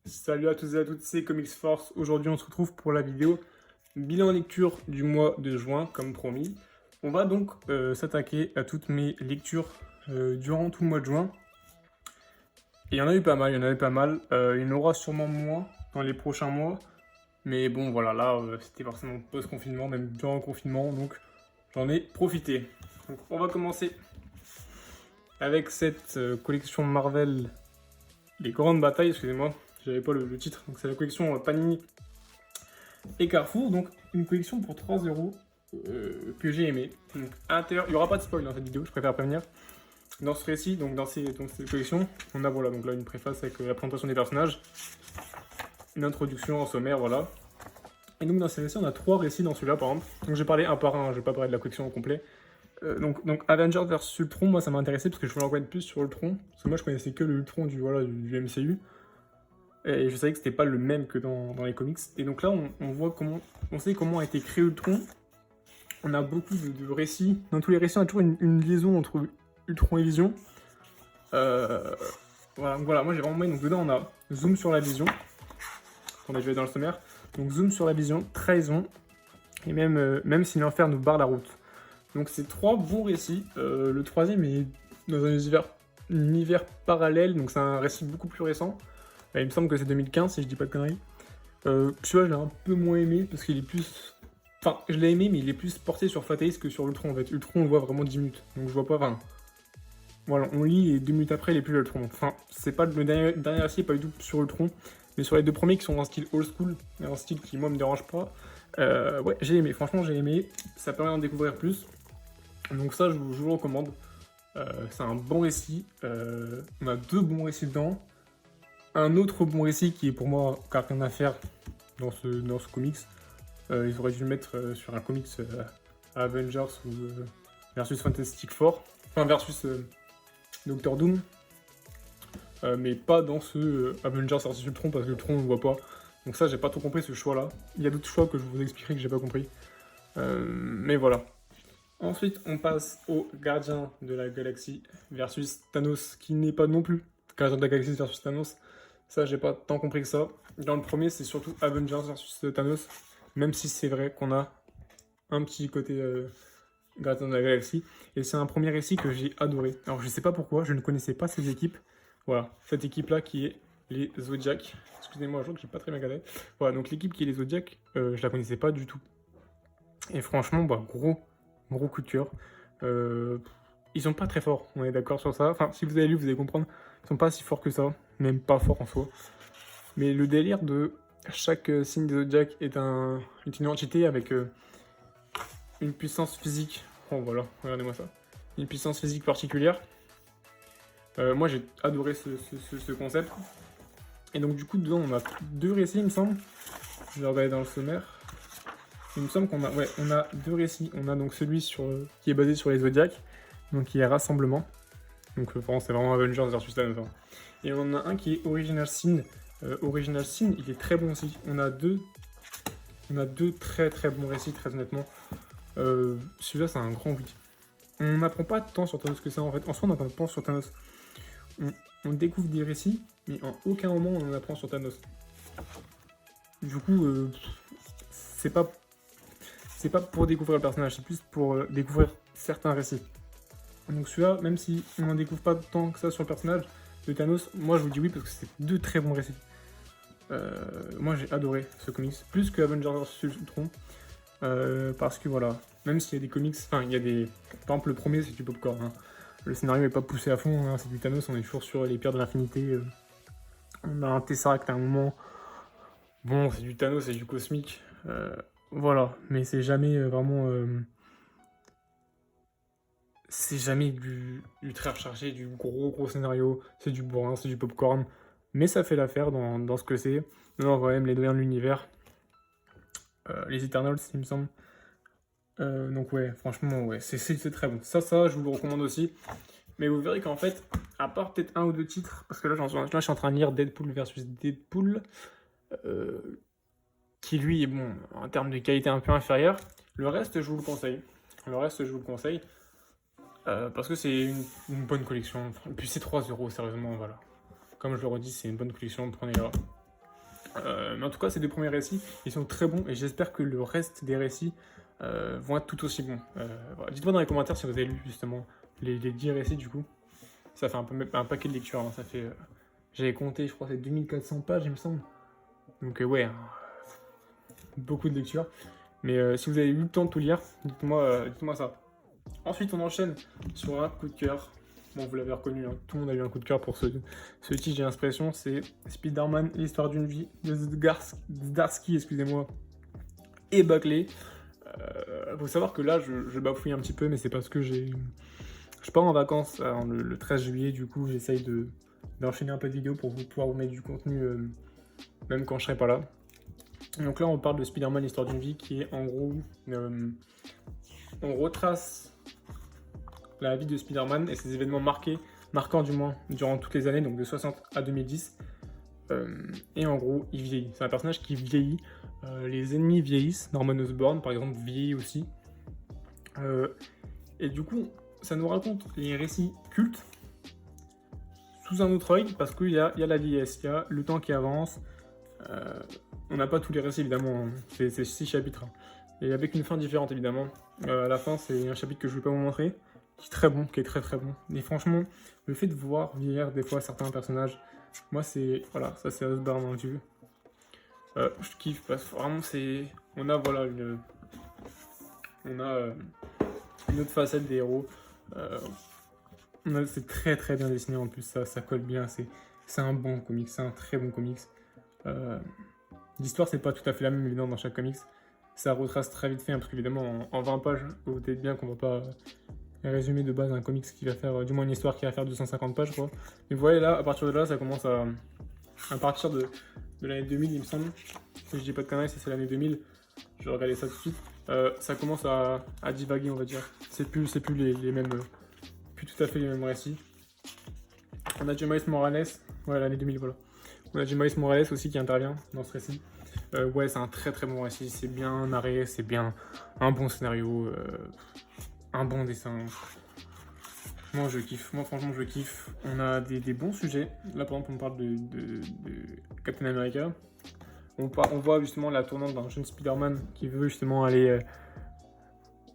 Salut à tous et à toutes, c'est Comics Force. Aujourd'hui, on se retrouve pour la vidéo bilan lecture du mois de juin, comme promis. On va donc s'attaquer à toutes mes lectures durant tout le mois de juin. Et il y en a eu pas mal, il y en aura sûrement moins dans les prochains mois. Mais bon, voilà, là, c'était forcément post-confinement, même durant le confinement, donc j'en ai profité. Donc, on va commencer avec cette collection Marvel, les grandes batailles, excusez-moi. J'avais pas le titre, donc c'est la collection Panini et Carrefour, donc une collection pour 3 euros que j'ai aimé. Donc à l'intérieur, il n'y aura pas de spoil dans cette vidéo, je préfère prévenir. Dans ce récit, donc dans cette collection, on a voilà, donc là une préface avec la présentation des personnages, une introduction en sommaire, voilà. Et donc dans ces récits, on a 3 récits dans celui-là par exemple. Donc j'ai parlé un par un, je vais pas parler de la collection au complet. Donc Avengers vs Ultron, moi ça m'a intéressé parce que je voulais en connaître plus sur Ultron. Parce que moi je connaissais que le Ultron du MCU. Et je savais que c'était pas le même que dans les comics. Et donc là, on voit comment, on sait comment a été créé Ultron. On a beaucoup de récits. Dans tous les récits, on a toujours une liaison entre Ultron et Vision. Voilà, moi j'ai vraiment aimé. Donc dedans, on a zoom sur la Vision. On a vu dans le sommaire. Donc zoom sur la Vision, trahison. Et même si l'enfer nous barre la route. Donc c'est 3 bons récits. Le troisième est dans un univers parallèle. Donc c'est un récit beaucoup plus récent. Il me semble que c'est 2015 si je dis pas de conneries. Celui-là, je l'ai un peu moins aimé parce qu'il est plus. Enfin, je l'ai aimé, mais il est plus porté sur Fatalis que sur Ultron en fait. Ultron, on le voit vraiment 10 minutes. Donc je vois pas. Enfin, voilà, on lit et 2 minutes après, il est plus Ultron. Enfin, c'est pas le dernier récit, pas du tout sur Ultron. Mais sur les 2 premiers qui sont en style old school, un style qui moi me dérange pas. Ouais, j'ai aimé, franchement, j'ai aimé. Ça permet d'en découvrir plus. Donc ça, je vous le recommande. C'est un bon récit. On a 2 bons récits dedans. Un autre bon récit qui est pour moi rien à faire dans ce comics. Ils auraient dû le mettre sur un comics Avengers ou versus Fantastic Four. Enfin, versus Doctor Doom. Mais pas dans ce Avengers versus Ultron parce que Ultron on le voit pas. Donc ça, j'ai pas trop compris ce choix-là. Il y a d'autres choix que je vous expliquerai que j'ai pas compris. Mais voilà. Ensuite, on passe au Gardien de la Galaxie versus Thanos, qui n'est pas non plus Gardien de la Galaxie versus Thanos. Ça, j'ai pas tant compris que ça. Dans le premier, c'est surtout Avengers versus Thanos, même si c'est vrai qu'on a un petit côté Gardien de la Galaxie. Et c'est un premier récit que j'ai adoré. Alors, je sais pas pourquoi, je ne connaissais pas ces équipes. Voilà, cette équipe-là qui est les Zodiacs. Excusez-moi, je crois que j'ai pas très bien regardé. Voilà, donc l'équipe qui est les Zodiacs, je la connaissais pas du tout. Et franchement, bah, gros coup de cœur. Ils sont pas très forts, on est d'accord sur ça. Enfin, si vous avez lu, vous allez comprendre. Ils sont pas si forts que ça, même pas forts en soi. Mais le délire de chaque signe des Zodiac est une entité avec une puissance physique. Oh voilà, regardez-moi ça. Une puissance physique particulière. Moi j'ai adoré ce concept. Et donc du coup dedans on a 2 récits il me semble. Je vais regarder dans le sommaire. Il me semble qu'on a, ouais, on a 2 récits. On a donc celui qui est basé sur les Zodiacs, donc qui est Rassemblement. Donc c'est vraiment Avengers versus Thanos. Et on en a un qui est Original Sin. Original Sin, il est très bon aussi. On a deux très très bons récits, très honnêtement. Celui-là, c'est un grand oui. On n'apprend pas tant sur Thanos que ça en fait. En soi, on n'apprend pas sur Thanos. On découvre des récits, mais en aucun moment on en apprend sur Thanos. Du coup, c'est pas pour découvrir le personnage, c'est plus pour découvrir certains récits. Donc celui-là, même si on n'en découvre pas tant que ça sur le personnage de Thanos, moi je vous dis oui parce que c'est 2 très bons récits. Moi j'ai adoré ce comics, plus que Avengers vs Ultron, parce que voilà, même s'il y a des comics, enfin il y a des... Par exemple le premier c'est du popcorn, hein. Le scénario n'est pas poussé à fond, hein, c'est du Thanos, on est toujours sur les pierres de l'infinité, on a un Tesseract à un moment, bon c'est du Thanos, c'est du cosmique, voilà, mais c'est jamais vraiment... c'est jamais du très rechargé, du gros scénario, c'est du bourrin, c'est du popcorn, mais ça fait l'affaire dans ce que c'est. Non, on voit même les doyens de l'univers, les Eternals, il me semble. Donc ouais, franchement, ouais, c'est très bon. Ça, je vous le recommande aussi. Mais vous verrez qu'en fait, à part peut-être 1 ou 2 titres, parce que là, je suis en train de lire Deadpool versus Deadpool, qui lui est bon, en termes de qualité un peu inférieure. Le reste, je vous le conseille. Parce que c'est une bonne collection. Et puis c'est 3 euros, sérieusement, voilà. Comme je le redis, c'est une bonne collection, prenez-la. Mais en tout cas, ces 2 premiers récits, ils sont très bons et j'espère que le reste des récits vont être tout aussi bons. Voilà. Dites-moi dans les commentaires si vous avez lu justement les 10 récits du coup. Ça fait un paquet de lectures, hein. Ça fait, j'avais compté, je crois, c'est 2400 pages, il me semble. Donc ouais, hein, beaucoup de lectures. Mais si vous avez eu le temps de tout lire, dites-moi ça. Ensuite, on enchaîne sur un coup de cœur. Bon, vous l'avez reconnu, hein, tout le monde a eu un coup de cœur pour ce titre, j'ai l'impression. C'est Spider-Man, l'histoire d'une vie de Zdarsky, excusez-moi, et Buckley. Faut savoir que là, je bafouille un petit peu, mais c'est parce que je pars en vacances le 13 juillet, du coup, j'essaye d'enchaîner un peu de vidéos pour pouvoir vous mettre du contenu, même quand je serai pas là. Donc là, on parle de Spider-Man, l'histoire d'une vie, qui est en gros, on retrace la vie de Spider-Man et ses événements marquants du moins, durant toutes les années, donc de 60 à 2010. Et en gros, il vieillit. C'est un personnage qui vieillit. Les ennemis vieillissent. Norman Osborn, par exemple, vieillit aussi. Et du coup, ça nous raconte les récits cultes sous un autre œil, parce qu'il y a la vieillesse, il y a le temps qui avance. On n'a pas tous les récits, évidemment. Hein. C'est 6 chapitres. Hein. Et avec une fin différente, évidemment. À la fin, c'est un chapitre que je ne vais pas vous montrer, qui est très bon, qui est très très bon. Et franchement, le fait de voir vieillir des fois certains personnages, moi c'est, voilà, ça c'est Osborn en Dieu. Je kiffe parce que vraiment c'est, on a voilà une autre facette des héros. C'est très très bien dessiné en plus, ça colle bien, c'est un bon comics, c'est un très bon comics. L'histoire c'est pas tout à fait la même évidemment dans chaque comics. Ça retrace très vite fait, hein, parce qu'évidemment en 20 pages, vous vous dites bien qu'on va pas résumer de base un comics qui va faire, du moins une histoire qui va faire 250 pages quoi. Mais vous voyez là, à partir de là, ça commence à partir de l'année 2000 il me semble, si je dis pas de conneries, c'est l'année 2000, je vais regarder ça tout de suite, ça commence à divaguer on va dire, c'est plus les mêmes, plus tout à fait les mêmes récits. On a Miles Morales, ouais l'année 2000 voilà, on a Miles Morales aussi qui intervient dans ce récit. Ouais, c'est un très très bon récit, c'est bien narré, c'est bien un bon scénario, un bon dessin. Moi je kiffe, moi franchement je kiffe. On a des bons sujets. Là par exemple on parle de Captain America. On voit justement la tournante d'un jeune Spider-Man qui veut justement aller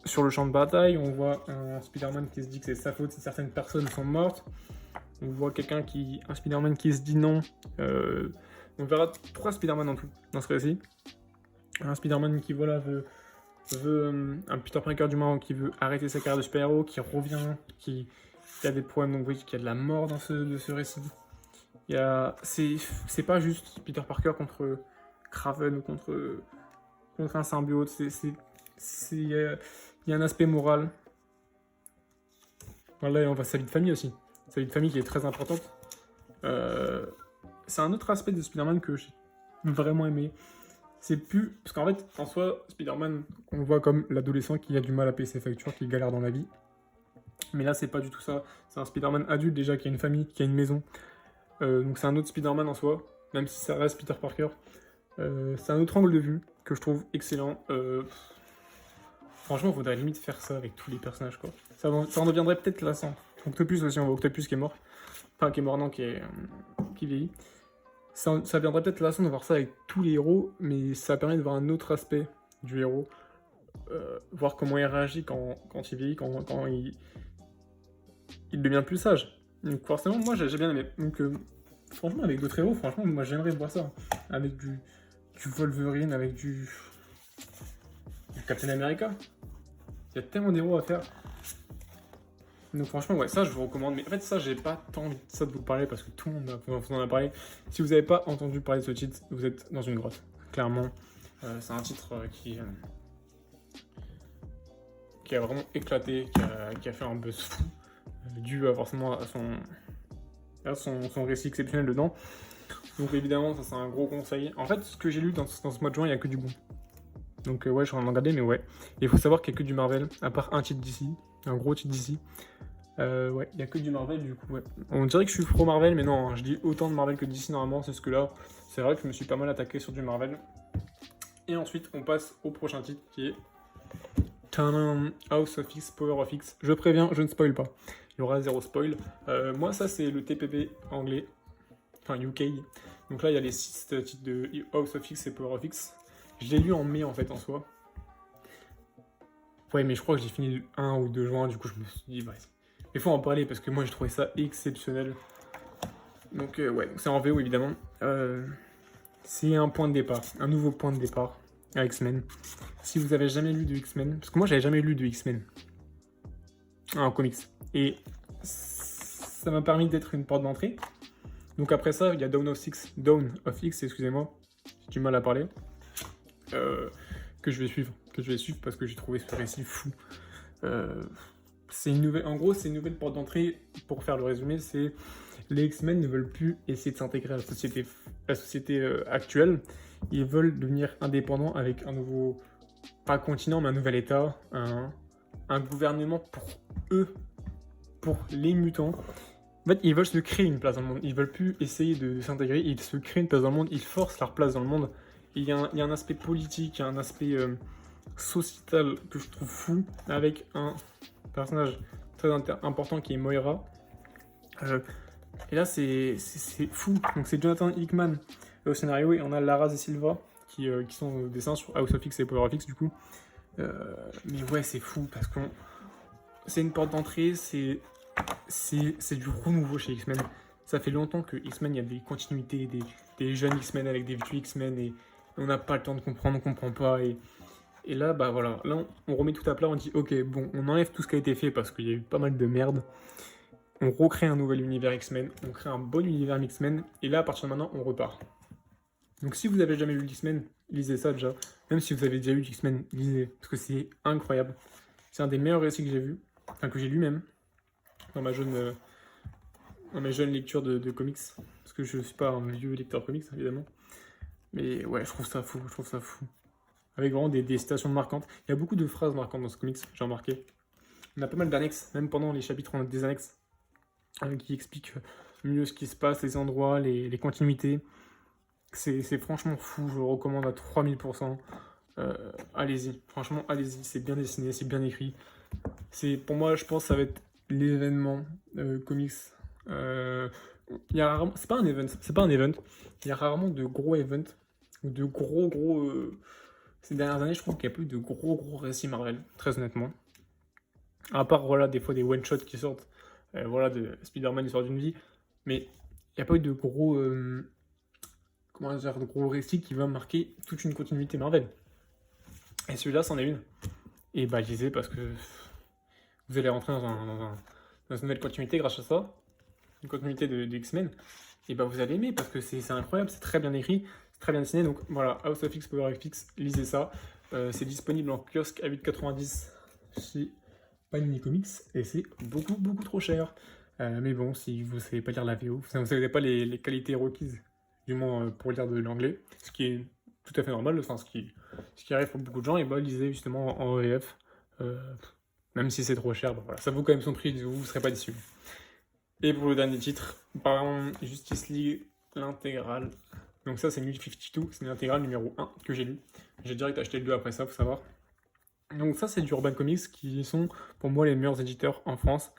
sur le champ de bataille. On voit un Spider-Man qui se dit que c'est sa faute si certaines personnes sont mortes. On voit un Spider-Man qui se dit non. On verra 3 Spider-Man en tout dans ce récit. Un Spider-Man qui voilà, veut un Peter Parker du moins qui veut arrêter sa carrière de super-héros, qui revient, qui a des problèmes, donc oui, qu'il y a de la mort dans ce récit. C'est pas juste Peter Parker contre Kraven ou contre un symbiote, il y a un aspect moral. Voilà, et on voit sa vie de famille aussi. Sa vie de famille qui est très importante. C'est un autre aspect de Spider-Man que j'ai vraiment aimé. C'est plus... Parce qu'en fait, en soi, Spider-Man, on le voit comme l'adolescent qui a du mal à payer ses factures, qui galère dans la vie. Mais là, c'est pas du tout ça. C'est un Spider-Man adulte déjà, qui a une famille, qui a une maison. Donc c'est un autre Spider-Man en soi, même si ça reste Peter Parker. C'est un autre angle de vue que je trouve excellent. Franchement, il faudrait limite faire ça avec tous les personnages, quoi. Ça en deviendrait peut-être lassant. Octopus aussi, on voit Octopus qui est mort. Enfin, qui est mort, non, qui vieillit. Ça viendrait peut-être lassant de voir ça avec tous les héros, mais ça permet de voir un autre aspect du héros. Voir comment il réagit quand il vieillit, quand il devient plus sage. Donc forcément, moi j'ai bien aimé. Donc franchement, avec d'autres héros, franchement, moi j'aimerais voir ça. Avec du Wolverine, avec du Captain America. Il y a tellement d'héros à faire. Donc franchement, ouais, ça je vous recommande. Mais en fait, ça, j'ai pas tant envie de ça de vous parler parce que tout le monde en a parlé. Si vous n'avez pas entendu parler de ce titre, vous êtes dans une grotte. Clairement, c'est un titre qui a vraiment éclaté, qui a fait un buzz fou, dû forcément à son récit exceptionnel dedans. Donc évidemment, ça c'est un gros conseil. En fait, ce que j'ai lu dans ce mois de juin, il n'y a que du bon. Donc ouais, je suis en train de regarder, mais ouais. Il faut savoir qu'il n'y a que du Marvel, à part un titre d'ici, un gros titre d'ici. Ouais, il n'y a que du Marvel du coup, ouais. On dirait que je suis pro Marvel, mais non, hein, je dis autant de Marvel que d'ici normalement, c'est ce que là, c'est vrai que je me suis pas mal attaqué sur du Marvel. Et ensuite, on passe au prochain titre qui est House of X, Power of X. Je préviens, je ne spoil pas. Il y aura 0 spoil. Moi, ça, c'est le TPB anglais, enfin UK. Donc là, il y a les 6 titres de House of X et Power of X. Je l'ai lu en mai, en fait, en soi. Ouais, mais je crois que j'ai fini le 1 ou 2 juin, du coup, je me suis dit, vas-y. Il faut en parler, parce que moi, j'ai trouvé ça exceptionnel. Donc, ouais, c'est en VO, évidemment. C'est un point de départ, un nouveau point de départ à X-Men. Si vous avez jamais lu de X-Men, parce que moi, j'avais jamais lu de X-Men en comics. Et ça m'a permis d'être une porte d'entrée. Donc après ça, il y a Dawn of X, excusez-moi, j'ai du mal à parler, que je vais suivre parce que j'ai trouvé ce récit fou. C'est une nouvelle, en gros, c'est une nouvelle porte d'entrée. Pour faire le résumé, c'est les X-Men ne veulent plus essayer de s'intégrer à la société actuelle. Ils veulent devenir indépendants avec un nouveau, pas continent, mais un nouvel état, un gouvernement pour eux, pour les mutants. En fait, ils veulent se créer une place dans le monde. Ils veulent plus essayer de s'intégrer. Ils se créent une place dans le monde. Ils forcent leur place dans le monde. Il y a un aspect politique, il y a un aspect sociétal que je trouve fou, avec un personnage très important qui est Moira. Et là, c'est fou. Donc c'est Jonathan Hickman au scénario, et on a Lara De Silva qui sont au dessin sur House of X et Power of X, du coup. Mais ouais, c'est fou parce que c'est une porte d'entrée, c'est du renouveau chez X-Men. Ça fait longtemps que X-Men, il y a des continuités, des jeunes X-Men avec des vieux X-Men, et on n'a pas le temps de comprendre, on comprend pas. Et là, bah voilà, là on remet tout à plat, on dit ok, bon, on enlève tout ce qui a été fait parce qu'il y a eu pas mal de merde. On recrée un nouvel univers X-Men, on crée un bon univers X-Men, et là, à partir de maintenant, on repart. Donc si vous avez jamais lu X-Men, lisez ça déjà. Même si vous avez déjà lu X-Men, lisez, parce que c'est incroyable. C'est un des meilleurs récits que j'ai vu, enfin que j'ai lu même, dans mes jeunes lectures de comics. Parce que je suis pas un vieux lecteur comics, évidemment. Mais ouais, je trouve ça fou, Avec vraiment des citations marquantes. Il y a beaucoup de phrases marquantes dans ce comics, j'ai remarqué. On a pas mal d'annexes, même pendant les chapitres, on a des annexes qui expliquent mieux ce qui se passe, les endroits, les continuités. C'est franchement fou, je le recommande à 3000%. Allez-y, franchement, allez-y, c'est bien dessiné, c'est bien écrit. Pour moi, je pense que ça va être l'événement comics. C'est pas un event. Il y a rarement de gros events, ou de gros... Ces dernières années, je trouve qu'il y a plus de gros récits Marvel, très honnêtement. À part, voilà, des fois des one-shots qui sortent, voilà, de Spider-Man, Histoire d'une vie. Mais il n'y a pas eu de gros... de gros récits qui va marquer toute une continuité Marvel. Et celui-là, c'en est une. Et bah, je disais parce que vous allez rentrer dans une nouvelle continuité grâce à ça, une continuité de X-Men. Et bah, vous allez aimer parce que c'est incroyable, c'est très bien écrit, c'est très bien dessiné. Donc voilà, House of X, Power of X, lisez ça. C'est disponible en kiosque à 8,90 chez Panini Comics, et c'est beaucoup trop cher. Mais bon, si vous ne savez pas lire la VO, vous n'avez pas les qualités requises, du moins pour lire de l'anglais, ce qui est tout à fait normal, enfin, ce qui arrive pour beaucoup de gens, et bah lisez justement en VF, même si c'est trop cher, bah, voilà, ça vaut quand même son prix, vous ne serez pas déçus. Et pour le dernier titre, Justice League, l'intégrale. Donc ça c'est New 52, c'est l'intégrale numéro 1 que j'ai lu. J'ai direct acheté le 2 après ça, faut savoir. Donc ça c'est du Urban Comics, qui sont pour moi les meilleurs éditeurs en France.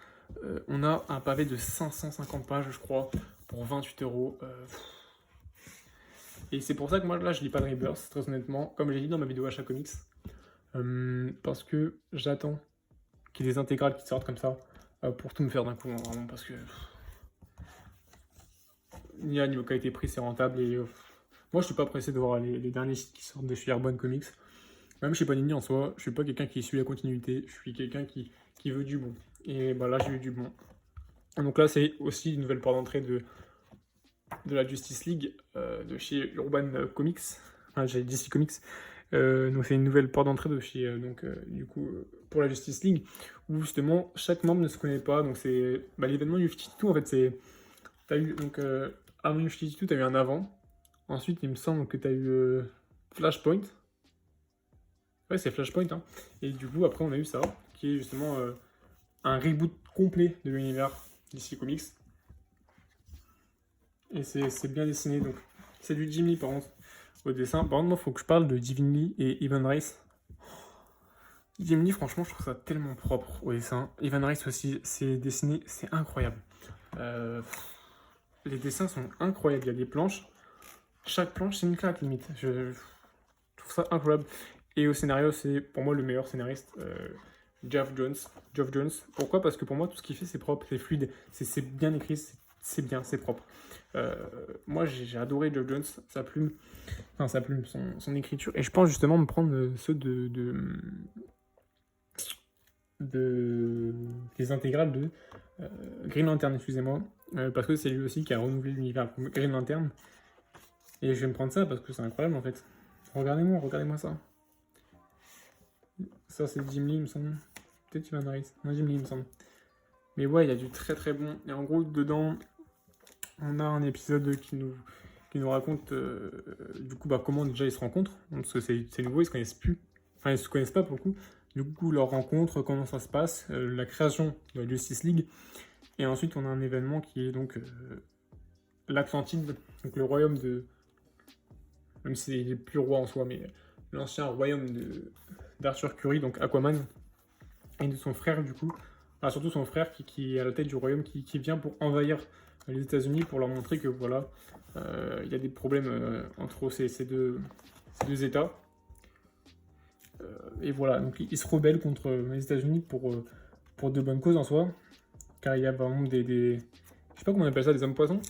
On a un pavé de 550 pages je crois, pour 28 €. Et c'est pour ça que moi là je lis pas de Rebirth, très honnêtement, comme j'ai dit dans ma vidéo achat comics. Parce que j'attends qu'il y ait des intégrales qui sortent comme ça, pour tout me faire d'un coup, vraiment, parce que niveau qualité-prix c'est rentable, et moi je suis pas pressé de voir les derniers sites qui sortent de chez Urban Comics. Même chez Panini en soi, je suis pas quelqu'un qui suit la continuité, je suis quelqu'un qui veut du bon. Et bah là j'ai eu du bon. Donc là c'est aussi une nouvelle porte d'entrée de la Justice League, de chez Urban Comics, enfin j'ai DC Comics. Donc c'est une nouvelle porte d'entrée de chez du coup pour la Justice League, où justement chaque membre ne se connaît pas. Donc c'est l'événement New 52 en fait, c'est t'as eu donc avant New 52 t'as eu un avant, ensuite il me semble que t'as eu Flashpoint. Ouais, c'est Flashpoint, hein. Et du coup après on a eu ça qui est justement un reboot complet de l'univers DC Comics. Et c'est bien dessiné, donc c'est du Jim Lee par contre au dessin. Par contre, moi, il faut que je parle de Jim Lee et Ivan Reis. Jim Lee, franchement, je trouve ça tellement propre au dessin. Ivan Reis aussi, c'est dessiné, c'est incroyable. Les dessins sont incroyables. Il y a des planches Chaque planche, c'est une claque limite. Je trouve ça incroyable. Et au scénario, c'est pour moi le meilleur scénariste, Geoff Jones. Geoff Jones. Pourquoi? Parce que pour moi, tout ce qu'il fait, c'est propre, c'est fluide, c'est bien écrit, c'est bien, c'est propre. Moi, j'ai adoré Geoff Jones, son écriture. Et je pense justement me prendre ceux les intégrales de Green Lantern, excusez-moi. Parce que c'est lui aussi qui a renouvelé l'univers Green Lantern. Et je vais me prendre ça parce que c'est incroyable en fait. Regardez-moi ça. Ça, c'est Jim Lee, il me semble. Peut-être Ivan Reis. Non, Jim Lee, il me semble. Mais ouais, il y a du très très bon. Et en gros, dedans, on a un épisode qui nous raconte du coup comment déjà ils se rencontrent. Parce que c'est nouveau, ils se connaissent plus. Enfin, ils se connaissent pas pour le coup. Du coup, leur rencontre, comment ça se passe, la création de la Justice League. Et ensuite, on a un événement qui est donc l'Atlantide, donc le royaume de. Même s'il n'est plus roi en soi, mais l'ancien royaume d'Arthur Curry, donc Aquaman, et de son frère du coup, enfin, surtout son frère qui est à la tête du royaume, qui vient pour envahir les États-Unis pour leur montrer que voilà, il y a des problèmes entre ces deux États. Et voilà, donc ils se rebellent contre les États-Unis pour de bonnes causes en soi, car il y a vraiment je sais pas comment on appelle ça, des hommes poissons,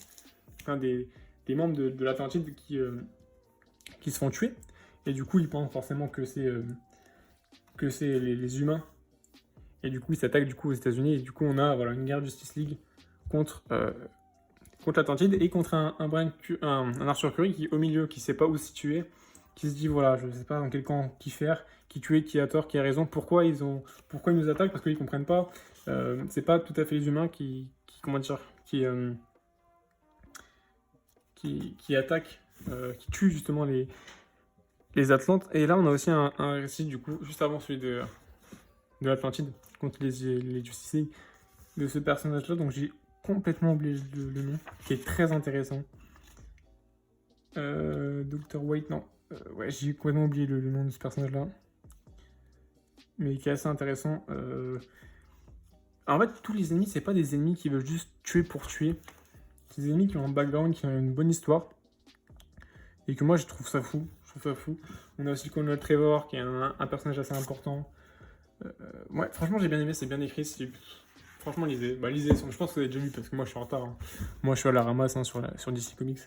enfin, des membres de l'Atlantide qui se font tuer. Et du coup, ils pensent forcément que c'est les humains. Et du coup, ils s'attaquent du coup aux États-Unis. Et du coup, on a voilà, une guerre Justice League contre l'Atlantide et contre un Arthur Curry qui est au milieu, qui sait pas où se situer, qui se dit voilà, je sais pas dans quel camp qui faire, qui tuer, qui a tort, qui a raison, pourquoi ils nous attaquent, parce qu'ils comprennent pas. C'est pas tout à fait les humains qui attaquent, qui tuent justement les Atlantes. Et là, on a aussi un récit, du coup, juste avant celui de l'Atlantide, contre les Justice League, de ce personnage-là. Donc, j'ai complètement oublié le nom, qui est très intéressant. Dr. White, non. Ouais, j'ai complètement oublié le nom de ce personnage-là. Mais qui est assez intéressant. En fait, tous les ennemis, c'est pas des ennemis qui veulent juste tuer pour tuer. C'est des ennemis qui ont un background, qui ont une bonne histoire. Et que moi, je trouve ça fou. On a aussi le colonel Trevor, qui est un personnage assez important. Ouais, franchement, j'ai bien aimé, c'est bien écrit. Franchement, lisez. Lisez, je pense que vous avez déjà lu, parce que moi, je suis en retard. Hein. Moi, je suis à la ramasse sur DC Comics.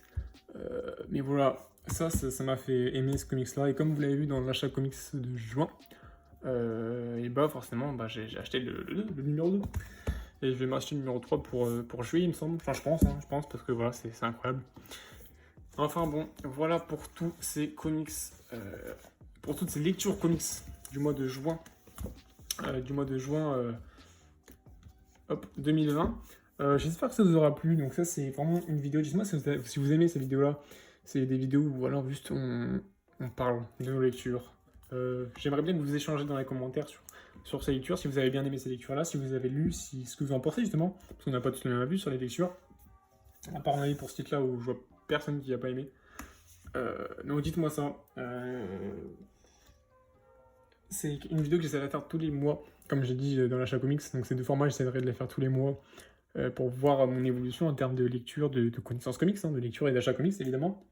Mais voilà, ça m'a fait aimer ce comics-là. Et comme vous l'avez vu dans l'achat comics de juin, et forcément, j'ai acheté le numéro 2. Et je vais m'acheter le numéro 3 pour juillet, il me semble. Enfin, je pense, parce que voilà, c'est incroyable. Enfin bon, voilà pour tous ces comics, pour toutes ces lectures comics du mois de juin, 2020. J'espère que ça vous aura plu. Donc ça, c'est vraiment une vidéo. Dites-moi si vous aimez ces vidéos-là. C'est des vidéos où alors juste on parle de nos lectures. J'aimerais bien que vous échangez dans les commentaires sur ces lectures, si vous avez bien aimé ces lectures-là, si vous avez lu, ce que vous en pensez justement, parce qu'on n'a pas tous le même avis sur les lectures. À part mon avis pour ce titre-là où je vois personne qui n'a pas aimé. Donc dites-moi ça. C'est une vidéo que j'essaierai de faire tous les mois, comme j'ai dit dans l'achat comics. Donc ces deux formats, j'essaierai de les faire tous les mois pour voir mon évolution en termes de lecture, de connaissances comics, de lecture et d'achat comics évidemment.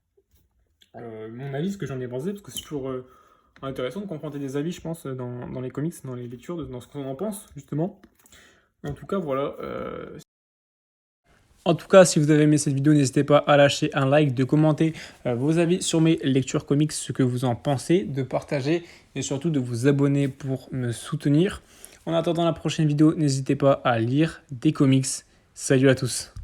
Mon avis, ce que j'en ai pensé, parce que c'est toujours intéressant de confronter des avis, je pense, dans les comics, dans les lectures, dans ce qu'on en pense, justement. En tout cas, voilà. En tout cas, si vous avez aimé cette vidéo, n'hésitez pas à lâcher un like, de commenter vos avis sur mes lectures comics, ce que vous en pensez, de partager et surtout de vous abonner pour me soutenir. En attendant la prochaine vidéo, n'hésitez pas à lire des comics. Salut à tous!